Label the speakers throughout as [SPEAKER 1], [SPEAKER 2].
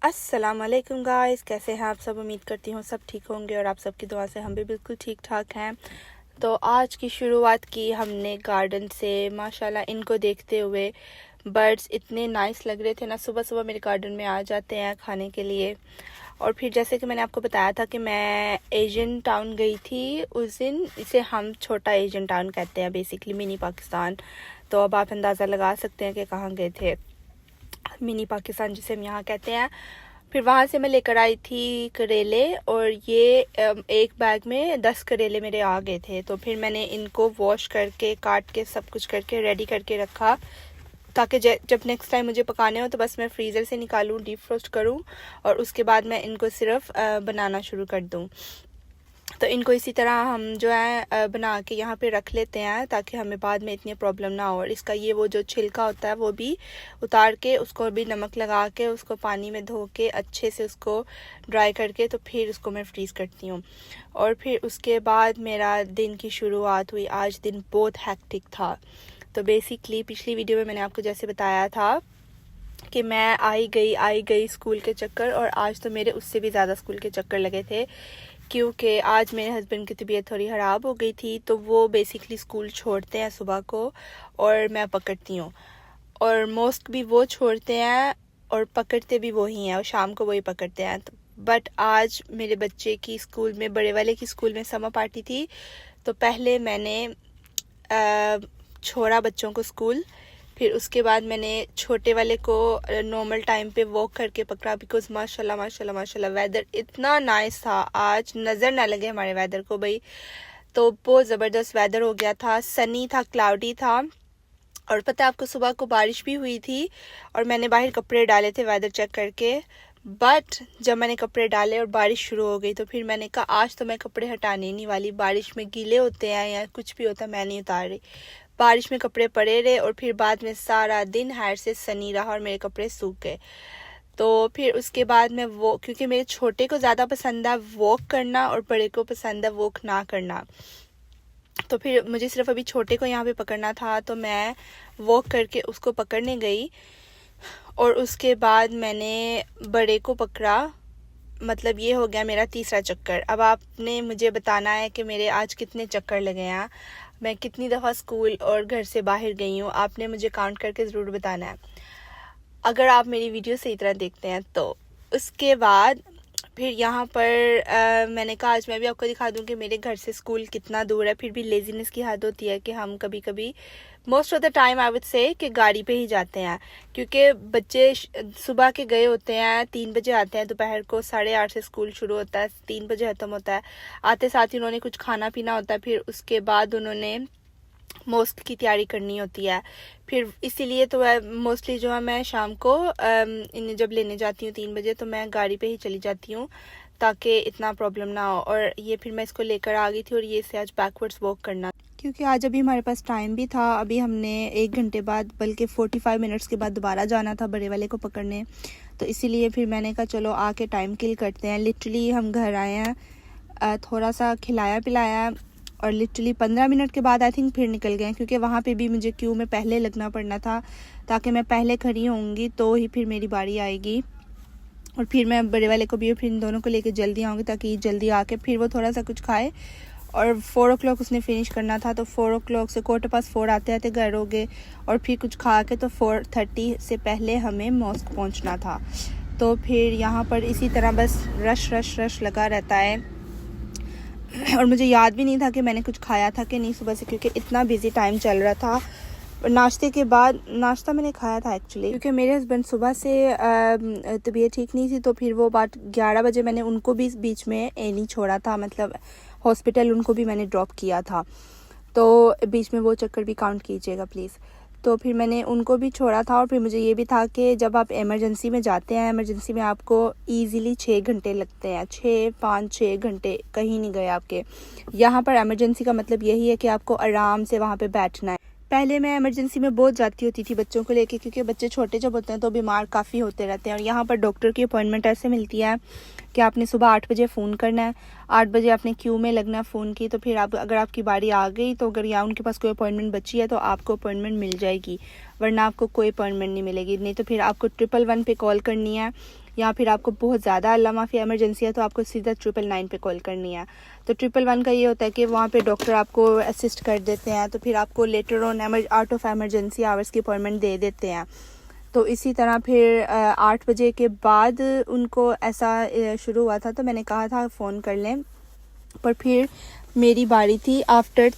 [SPEAKER 1] अस्सलाम वालेकुम गाइस, कैसे हैं आप सब। उम्मीद करती हूँ सब ठीक होंगे और आप सबकी दुआ से हम भी बिल्कुल ठीक ठाक हैं। तो आज की शुरुआत की हमने गार्डन से। माशाल्लाह इनको देखते हुए बर्ड्स इतने नाइस लग रहे थे ना, सुबह सुबह मेरे गार्डन में आ जाते हैं खाने के लिए। और फिर जैसे कि मैंने आपको बताया था कि मैं एशियन टाउन गई थी उस दिन। इसे हम छोटा एशियन टाउन कहते हैं, बेसिकली मिनी पाकिस्तान। तो अब आप अंदाज़ा लगा सकते हैं कि कहाँ गए थे, मिनी पाकिस्तान जिसे हम यहाँ कहते हैं। फिर वहाँ से मैं लेकर आई थी करेले, और ये एक बैग में 10 करेले मेरे आ गए थे। तो फिर मैंने इनको वॉश करके काट के सब कुछ करके रेडी करके रखा, ताकि जब नेक्स्ट टाइम मुझे पकाने हो तो बस मैं फ्रीज़र से निकालूँ, डीप फ्रोस्ट करूँ और उसके बाद मैं इनको सिर्फ बनाना शुरू कर दूँ। तो इनको इसी तरह हम जो है बना के यहाँ पे रख लेते हैं, ताकि हमें बाद में इतनी प्रॉब्लम ना हो। और इसका ये वो जो छिलका होता है वो भी उतार के, उसको भी नमक लगा के, उसको पानी में धो के अच्छे से उसको ड्राई करके, तो फिर उसको मैं फ्रीज़ करती हूँ। और फिर उसके बाद मेरा दिन की शुरुआत हुई। आज दिन बहुत हैक्टिक था। तो बेसिकली पिछली वीडियो में मैंने आपको जैसे बताया था कि मैं आई गई स्कूल के चक्कर, और आज तो मेरे उससे भी ज़्यादा स्कूल के चक्कर लगे थे, क्योंकि आज मेरे हस्बैंड की तबीयत थोड़ी ख़राब हो गई थी। तो वो बेसिकली स्कूल छोड़ते हैं सुबह को और मैं पकड़ती हूँ, और मोस्ट भी वो छोड़ते हैं और पकड़ते भी वही हैं, और शाम को वही पकड़ते हैं। तो बट आज मेरे बच्चे की स्कूल में, बड़े वाले की स्कूल में समर पार्टी थी। तो पहले मैंने छोड़ा बच्चों को स्कूल, फिर उसके बाद मैंने छोटे वाले को नॉर्मल टाइम पे वॉक करके पकड़ा, बिकॉज माशाल्लाह माशाल्लाह माशाल्लाह वेदर इतना नाइस था। आज नज़र ना लगे हमारे वेदर को भाई। तो बहुत ज़बरदस्त वेदर हो गया था, सनी था, क्लाउडी था। और पता है आपको, सुबह को बारिश भी हुई थी और मैंने बाहर कपड़े डाले थे वेदर चेक करके। बट जब मैंने कपड़े डाले और बारिश शुरू हो गई, तो फिर मैंने कहा आज तो मैं कपड़े हटाने नहीं वाली। बारिश में गीले होते हैं या कुछ भी होता है, मैं नहीं उतार रही। बारिश में कपड़े पड़े रहे और फिर बाद में सारा दिन हायर से सनी रहा और मेरे कपड़े सूख गए। तो फिर उसके बाद मैं वो, क्योंकि मेरे छोटे को ज़्यादा पसंद है वॉक करना और बड़े को पसंद है वॉक ना करना, तो फिर मुझे सिर्फ अभी छोटे को यहाँ पे पकड़ना था। तो मैं वॉक करके उसको पकड़ने गई और उसके बाद मैंने बड़े को पकड़ा। मतलब ये हो गया मेरा तीसरा चक्कर। अब आपने मुझे बताना है कि मेरे आज कितने चक्कर लगे हैं, मैं कितनी दफ़ा स्कूल और घर से बाहर गई हूँ। आपने मुझे काउंट करके ज़रूर बताना है, अगर आप मेरी वीडियो सही तरह देखते हैं तो। उसके बाद फिर यहाँ पर मैंने कहा आज मैं भी आपको दिखा दूँ कि मेरे घर से स्कूल कितना दूर है। फिर भी लेजीनेस की हद होती है कि हम कभी कभी, most of the time I would say, कि गाड़ी पे ही जाते हैं, क्योंकि बच्चे सुबह के गए होते हैं, 3 बजे आते हैं। दोपहर को 8:30 से स्कूल शुरू होता है, 3 बजे ख़त्म होता है। आते साथ ही उन्होंने कुछ खाना पीना होता है, फिर उसके बाद उन्होंने मोस्ट की तैयारी करनी होती है। फिर इसीलिए तो मोस्टली जो है मैं शाम को इन्हें जब लेने जाती हूँ 3 बजे, तो मैं गाड़ी पे ही चली जाती हूँ, ताकि इतना प्रॉब्लम ना हो। और ये फिर मैं इसको लेकर आ गई थी, और ये से आज बैकवर्ड्स वॉक करना, क्योंकि आज अभी हमारे पास टाइम भी था। अभी हमने 1 घंटे बाद, बल्कि 45 मिनट्स के बाद दोबारा जाना था बड़े वाले को पकड़ने। तो इसीलिए फिर मैंने कहा चलो आके टाइम किल करते हैं। लिटरली हम घर आए हैं, थोड़ा सा खिलाया पिलाया, और लिटरली 15 मिनट के बाद आई थिंक फिर निकल गए, क्योंकि वहाँ पे भी मुझे क्यू में पहले लगना पड़ना था, ताकि मैं पहले खड़ी होंगी तो ही फिर मेरी बारी आएगी। और फिर मैं बड़े वाले को भी और फिर इन दोनों को लेके जल्दी आऊँगी, ताकि जल्दी आके फिर वो थोड़ा सा कुछ खाए। और 4 o'clock उसने फिनिश करना था, तो 4 o'clock से 4:15 आते आते घर हो गए, और फिर कुछ खा के तो 4:30 से पहले हमें मॉस्क पहुँचना था। तो फिर यहाँ पर इसी तरह बस रश रश रश लगा रहता है। और मुझे याद भी नहीं था कि मैंने कुछ खाया था कि नहीं सुबह से, क्योंकि इतना बिजी टाइम चल रहा था। नाश्ते के बाद, नाश्ता मैंने खाया था एक्चुअली, क्योंकि मेरे हस्बैंड सुबह से तबीयत ठीक नहीं थी। तो फिर वो बात 11 बजे मैंने उनको भी बीच में नहीं छोड़ा था, मतलब हॉस्पिटल उनको भी मैंने ड्रॉप किया था। तो बीच में वो चक्कर भी काउंट कीजिएगा प्लीज़। तो फिर मैंने उनको भी छोड़ा था, और फिर मुझे ये भी था कि जब आप इमरजेंसी में जाते हैं, इमरजेंसी में आपको इजीली 6 घंटे लगते हैं, 5-6 घंटे कहीं नहीं गए आपके। यहाँ पर इमरजेंसी का मतलब यही है कि आपको आराम से वहाँ पे बैठना है। पहले मैं इमरजेंसी में बहुत जाती होती थी बच्चों को लेके, क्योंकि बच्चे छोटे जब होते हैं तो बीमार काफ़ी होते रहते हैं। और यहाँ पर डॉक्टर की अपॉइंटमेंट ऐसे मिलती है कि आपने सुबह 8 बजे फ़ोन करना है, 8 बजे आपने क्यू में लगना है फ़ोन की। तो फिर आप, अगर आपकी बारी आ गई, तो अगर या उनके पास कोई अपॉइंटमेंट बची है तो आपको अपॉइंटमेंट मिल जाएगी, वरना आपको कोई अपॉइंटमेंट नहीं मिलेगी। नहीं तो फिर आपको 111 पे कॉल करनी है, या फिर आपको बहुत ज़्यादा अल्लाह माफ़ी एमरजेंसी है तो आपको सीधा 999 पे कॉल करनी है। तो 111 का ये होता है कि वहाँ पे डॉक्टर आपको असिस्ट कर देते हैं, तो फिर आपको later on out of emergency hours की अपॉइंटमेंट दे देते हैं। तो इसी तरह फिर 8 बजे के बाद उनको ऐसा शुरू हुआ था, तो मैंने कहा था फ़ोन कर लें, पर फिर मेरी बारी थी आफ्टर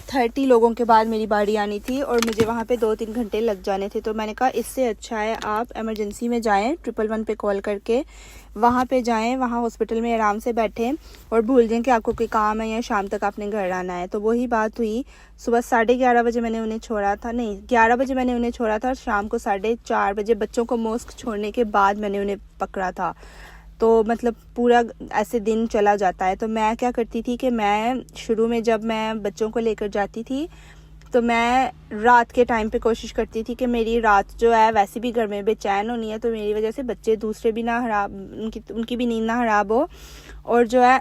[SPEAKER 1] 30 लोगों के बाद मेरी बारी आनी थी और मुझे वहाँ पे 2-3 घंटे लग जाने थे। तो मैंने कहा इससे अच्छा है आप एमरजेंसी में जाएं, 111 पे कॉल करके वहाँ पे जाएं, वहाँ हॉस्पिटल में आराम से बैठें और भूल जाएं कि आपको कोई काम है या शाम तक आपने घर आना है। तो वही बात हुई, सुबह 11:30 बजे मैंने उन्हें छोड़ा था, नहीं 11 बजे मैंने उन्हें छोड़ा था और शाम को 4:30 बजे बच्चों को मॉस्क छोड़ने के बाद मैंने उन्हें पकड़ा था। तो मतलब पूरा ऐसे दिन चला जाता है। तो मैं क्या करती थी कि मैं शुरू में जब मैं बच्चों को लेकर जाती थी तो मैं रात के टाइम पे कोशिश करती थी कि मेरी रात जो है वैसे भी घर में बेचैन होनी है, तो मेरी वजह से बच्चे दूसरे भी ना उनकी भी नींद ना खराब हो और जो है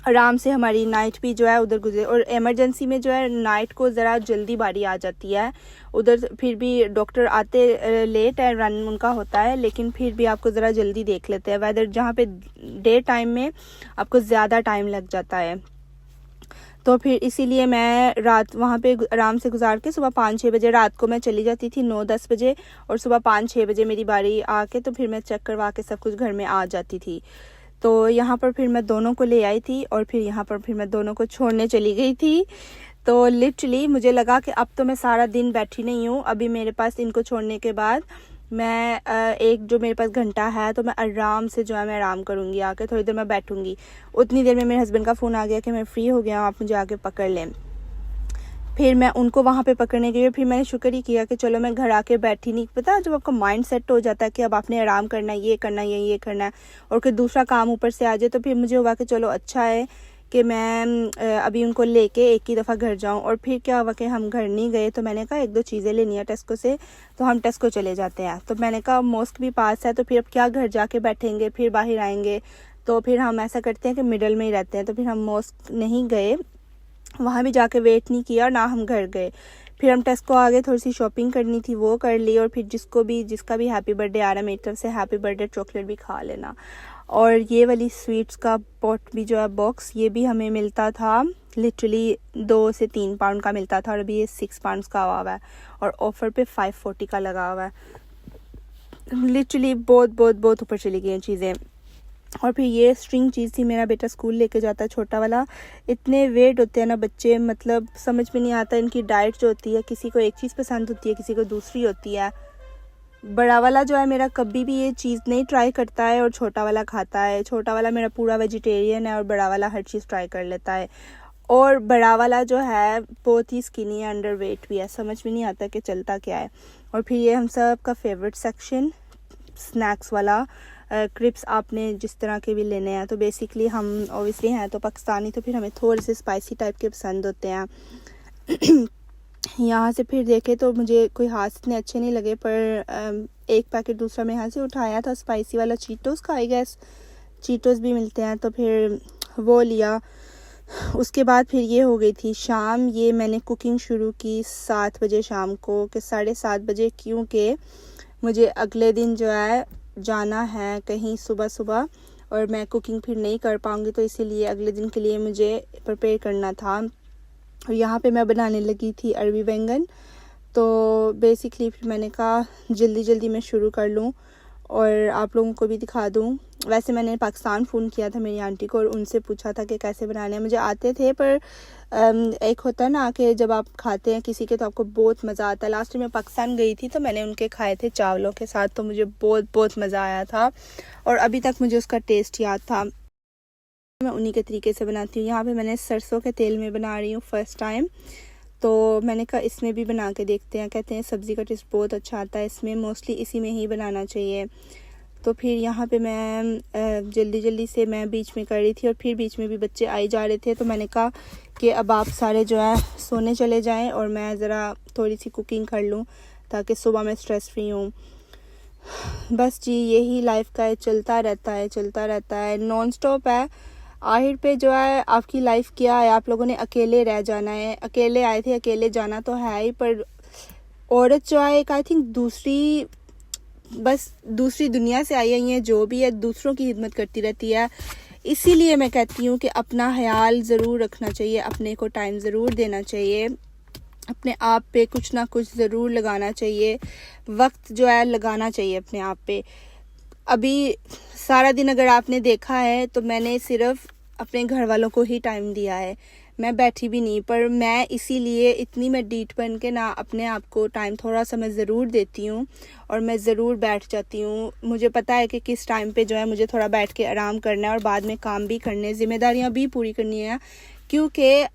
[SPEAKER 1] आराम से हमारी नाइट भी जो है उधर गुजरे। और इमरजेंसी में जो है नाइट को ज़रा जल्दी बारी आ जाती है उधर, फिर भी डॉक्टर आते लेट है, रन उनका होता है, लेकिन फिर भी आपको ज़रा जल्दी देख लेते हैं। वेदर जहाँ पे डे टाइम में आपको ज़्यादा टाइम लग जाता है। तो फिर इसीलिए मैं रात वहाँ पे आराम से गुजार के सुबह 5-6 बजे रात को मैं चली जाती थी, 9-10 बजे, और सुबह 5-6 बजे मेरी बारी आके तो फिर मैं चेक करवा के सब कुछ घर में आ जाती थी। तो यहाँ पर फिर मैं दोनों को ले आई थी और फिर यहाँ पर फिर मैं दोनों को छोड़ने चली गई थी। तो लिटरली मुझे लगा कि अब तो मैं सारा दिन बैठी नहीं हूँ, अभी मेरे पास इनको छोड़ने के बाद मैं एक जो मेरे पास घंटा है तो मैं आराम से जो है मैं आराम करूँगी, आके थोड़ी देर मैं बैठूँगी। उतनी देर में मेरे हस्बैंड का फ़ोन आ गया कि मैं फ्री हो गया हूँ, आप मुझे आके पकड़ लें। फिर मैं उनको वहाँ पे पकड़ने गई, फिर मैंने शुक्र ही किया कि चलो मैं घर आके बैठी नहीं। पता जब आपका माइंड सेट हो जाता है कि अब आपने आराम करना है, ये करना है, ये करना है, और फिर दूसरा काम ऊपर से आ जाए, तो फिर मुझे हुआ कि चलो अच्छा है कि मैं अभी उनको लेके एक ही दफ़ा घर जाऊं। और फिर क्या हुआ कि हम घर नहीं गए, तो मैंने कहा 1-2 चीज़ें लेनी है टेस्को से, तो हम टेस्को चले जाते हैं। तो मैंने कहा मॉस्क भी पास है, तो फिर अब क्या घर जाके बैठेंगे, फिर बाहर आएंगे, तो फिर हम ऐसा करते हैं कि मिडल में ही रहते हैं। तो फिर हम मॉस्क नहीं गए, वहाँ भी जाके वेट नहीं किया, ना हम घर गए। फिर हम टेस्को आ गए, थोड़ी सी शॉपिंग करनी थी वो कर ली, और फिर जिसका भी हैप्पी बर्थडे आ रहा है मेरी तरफ से, हैप्पी बर्थडे चॉकलेट भी खा लेना। और ये वाली स्वीट्स का पॉट भी जो है बॉक्स, ये भी हमें मिलता था लिटरली 2 से 3 पाउंड का मिलता था, और अभी ये 6 पाउंड का हुआ है और ऑफ़र पे 540 का लगा हुआ है। लिटरली बहुत बहुत बहुत ऊपर चली गई हैं चीज़ें। और फिर ये स्ट्रिंग चीज़ थी, मेरा बेटा स्कूल लेके जाता है छोटा वाला। इतने वेट होते हैं ना बच्चे, मतलब समझ में नहीं आता इनकी डाइट जो होती है, किसी को एक चीज़ पसंद होती है, किसी को दूसरी होती है। बड़ा वाला जो है मेरा कभी भी ये चीज़ नहीं ट्राई करता है और छोटा वाला खाता है। छोटा वाला मेरा पूरा वेजिटेरियन है और बड़ा वाला हर चीज़ ट्राई कर लेता है। और बड़ा वाला जो है बहुत ही स्किनी है, अंडर वेट भी है, समझ में नहीं आता कि चलता क्या है। और फिर ये हम सब का फेवरेट सेक्शन स्नैक्स वाला, क्रिप्स आपने जिस तरह के भी लेने हैं। तो बेसिकली हम ऑब्वियसली हैं तो पाकिस्तानी, तो फिर हमें थोड़े से स्पाइसी टाइप के पसंद होते हैं। यहाँ से फिर देखे तो मुझे कोई हाथ इतने अच्छे नहीं लगे, पर एक पैकेट दूसरा मैं यहाँ से उठाया था स्पाइसी वाला चीटोस का, आई गेस चीटोस भी मिलते हैं, तो फिर वो लिया। उसके बाद फिर ये हो गई थी शाम। ये मैंने कुकिंग शुरू की 7 बजे शाम को, कि 7:30 बजे, क्योंकि मुझे अगले दिन जो है जाना है कहीं सुबह और मैं कुकिंग फिर नहीं कर पाऊँगी, तो इसीलिए अगले दिन के लिए मुझे प्रिपेयर करना था। और यहाँ पे मैं बनाने लगी थी अरबी बैंगन। तो बेसिकली फिर मैंने कहा जल्दी मैं शुरू कर लूँ और आप लोगों को भी दिखा दूँ। वैसे मैंने पाकिस्तान फ़ोन किया था मेरी आंटी को और उनसे पूछा था कि कैसे बनाने हैं। मुझे आते थे, पर एक होता है ना कि जब आप खाते हैं किसी के तो आपको बहुत मज़ा आता है। लास्ट टाइम मैं पाकिस्तान गई थी तो मैंने उनके खाए थे चावलों के साथ, तो मुझे बहुत मज़ा आया था और अभी तक मुझे उसका टेस्ट याद था। मैं उन्हीं के तरीके से बनाती हूँ। यहाँ पे मैंने सरसों के तेल में बना रही हूँ फर्स्ट टाइम, तो मैंने कहा इसमें भी बना के देखते हैं। कहते हैं सब्ज़ी का टेस्ट बहुत अच्छा आता है इसमें, मोस्टली इसी में ही बनाना चाहिए। तो फिर यहाँ पे मैं जल्दी से मैं बीच में कर रही थी और फिर बीच में भी बच्चे आई जा रहे थे, तो मैंने कहा कि अब आप सारे जो है सोने चले जाएं और मैं ज़रा थोड़ी सी कुकिंग कर लूँ ताकि सुबह मैं स्ट्रेस फ्री हूँ। बस जी यही लाइफ का है, चलता रहता है, नॉन स्टॉप है। आखिर पे जो है आपकी लाइफ क्या है, आप लोगों ने अकेले रह जाना है। अकेले आए थे, अकेले जाना तो है ही, पर औरत जो है एक आई थिंक दूसरी बस दूसरी दुनिया से आई हैं, जो भी है दूसरों की खिदमत करती रहती है। इसीलिए मैं कहती हूँ कि अपना ख्याल ज़रूर रखना चाहिए, अपने को टाइम ज़रूर देना चाहिए, अपने आप पे कुछ ना कुछ ज़रूर लगाना चाहिए, वक्त जो है लगाना चाहिए अपने आप पे। अभी सारा दिन अगर आपने देखा है तो मैंने सिर्फ अपने घर वालों को ही टाइम दिया है, मैं बैठी भी नहीं। पर मैं इसीलिए इतनी मैं डीठ बन के ना अपने आप को टाइम थोड़ा सा मैं ज़रूर देती हूँ और मैं ज़रूर बैठ जाती हूँ। मुझे पता है कि किस टाइम पे जो है मुझे थोड़ा बैठ के आराम करना है और बाद में काम भी करने, ज़िम्मेदारियाँ भी पूरी करनी है। क्योंकि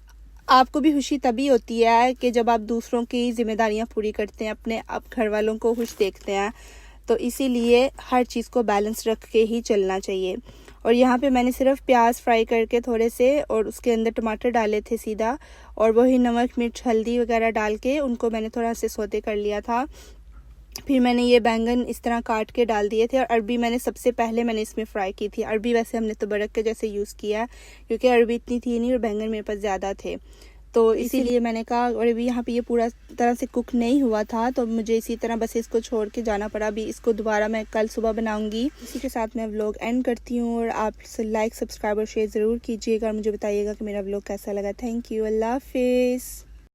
[SPEAKER 1] आपको भी खुशी तभी होती है कि जब आप दूसरों की ज़िम्मेदारियाँ पूरी करते हैं, अपने आप घर वालों को खुश देखते हैं। तो इसीलिए हर चीज़ को बैलेंस रख के ही चलना चाहिए। और यहाँ पे मैंने सिर्फ प्याज फ्राई करके थोड़े से और उसके अंदर टमाटर डाले थे सीधा, और वही नमक मिर्च हल्दी वगैरह डाल के उनको मैंने थोड़ा से सौते कर लिया था। फिर मैंने ये बैंगन इस तरह काट के डाल दिए थे, और अरबी मैंने सबसे पहले मैंने इसमें फ्राई की थी। अरबी वैसे हमने तो बरक के जैसे यूज़ किया है क्योंकि अरबी इतनी थी नहीं और बैंगन मेरे पास ज़्यादा थे, तो इसीलिए मैंने कहा। और अभी यहाँ पे ये पूरा तरह से कुक नहीं हुआ था तो मुझे इसी तरह बस इसको छोड़ के जाना पड़ा। अभी इसको दोबारा मैं कल सुबह बनाऊंगी। इसी के साथ मैं व्लॉग एंड करती हूँ, और आप लाइक सब्सक्राइब और शेयर ज़रूर कीजिएगा और मुझे बताइएगा कि मेरा व्लॉग कैसा लगा। थैंक यू, अल्लाह हाफिज़।